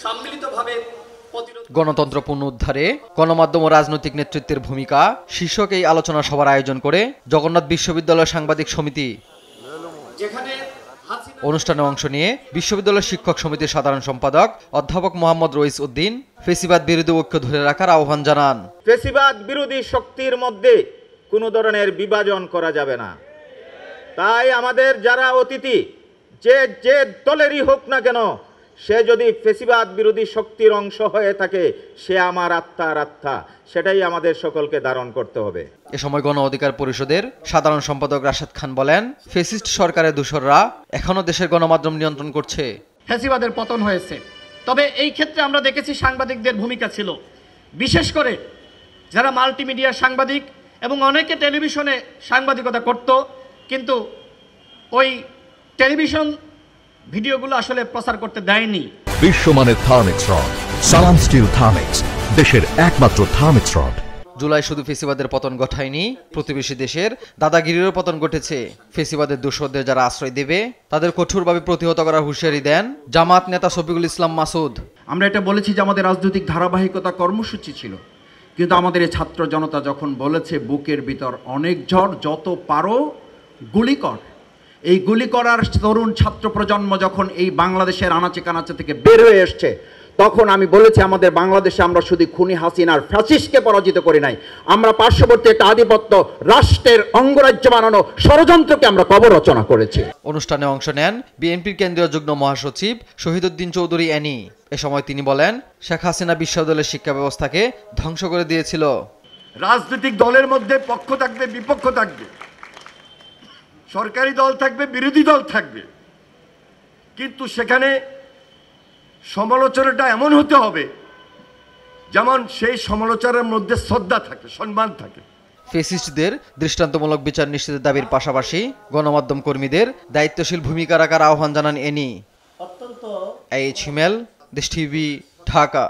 সম্মিলিতভাবে গণতন্ত্র পুনরুদ্ধারে গণমাধ্যম ও রাজনৈতিক নেতৃত্বের ভূমিকা শীর্ষক এই আলোচনা সভার আয়োজন করে জগন্নাথ বিশ্ববিদ্যালয় সাংবাদিক সমিতি। অনুষ্ঠানে অংশ নিয়ে বিশ্ববিদ্যালয় শিক্ষক সমিতির সাধারণ সম্পাদক অধ্যাপক মোহাম্মদ রইস উদ্দিন ফেসিবাদ বিরোধী ঐক্য ধরে রাখার আহ্বান জানান। ফেসিবাদ বিরোধী শক্তির মধ্যে কোনো ধরনের বিভাজন করা যাবে না। তাই আমাদের যারা অতিথি যে দলেরই হোক না কেন, সে যদি ফেসিবাদ বিরোধী শক্তির অংশ হয়ে থাকে, সে আমার আত্মার আত্মা, সেটাই আমাদের সকলকে ধারণ করতে হবে। এ সময় গণ অধিকার পরিষদের সাধারণ সম্পাদক রাশেদ খান বলেন, ফেসিস্ট সরকারের দোসররা এখনো দেশের গণমাধ্যম নিয়ন্ত্রণ করছে। ফেসিবাদের পতন হয়েছে, তবে এই ক্ষেত্রে আমরা দেখেছি সাংবাদিকদের ভূমিকা ছিল, বিশেষ করে যারা মাল্টিমিডিয়া সাংবাদিক এবং অনেকে টেলিভিশনে সাংবাদিকতা করত, কিন্তু ওই টেলিভিশন ভিডিওগুলো আসলে প্রচার করতে দেয়নি। বিশ্বমানের থার্মিক্স রড, সালাম স্টিল থার্মিক্স, দেশের একমাত্র থার্মিক্স রড। জুলাই শুধু ফেসিবাদের পতন ঘটায়নি, প্রতিবেশী দেশের দাদাগিরিরও পতন ঘটেছে। ফেসিবাদের দোসরদের যারা আশ্রয় দেবে তাদের কঠোরভাবে প্রতিহত করার হুঁশিয়ারি দেন জামাত নেতা শফিকুল ইসলাম মাসুদ। আমরা এটা বলেছি যে আমাদের রাজনৈতিক ধারাবাহিকতা কর্মসূচি ছিল, কিন্তু আমাদের এই ছাত্র জনতা যখন বলেছে বুকের ভিতর অনেক ঝড়, যত পারো গুলি কর, এই গুলি করার তরুণ ছাত্র প্রজন্ম যখন এই বাংলাদেশের আনাচে কানাচে থেকে বের হয়ে এসছে, তখন আমি বলেছি আমাদের বাংলাদেশে আমরা শুধু খুনি হাসিনার ফ্যাসিস্টকে পরাজিত করি নাই, আমরা পার্শ্ববর্তী একটা আধিপত্য রাষ্ট্রের অঙ্গরাজ্য বানানো ষড়যন্ত্রকে আমরা কবর রচনা করেছি। অনুষ্ঠানে অংশ নেন বিএনপির কেন্দ্রীয় যুগ্ম মহাসচিব শহীদউদ্দিন চৌধুরী অ্যানি। এ সময় তিনি বলেন, শেখ হাসিনা বিশ্ববিদ্যালয়ের শিক্ষা ব্যবস্থাকে ধ্বংস করে দিয়েছিল। রাজনৈতিক দলের মধ্যে পক্ষ থাকবে, বিপক্ষ থাকবে, সরকারি দল থাকবে, বিরোধী দল থাকবে, কিন্তু সেখানে সমালোচনাটা এমন হতে হবে যেমন সেই সমালোচনার মধ্যে শ্রদ্ধা থাকে, সম্মান থাকে। ফেসিস্টদের দৃষ্টান্তমূলক বিচার নিশ্চিতের দাবির পাশাপাশি গণমাধ্যম কর্মীদের দায়িত্বশীল ভূমিকা রাখার আহ্বান জানান এনি। এইচ হিমেল, দেশ টিভি, ঢাকা।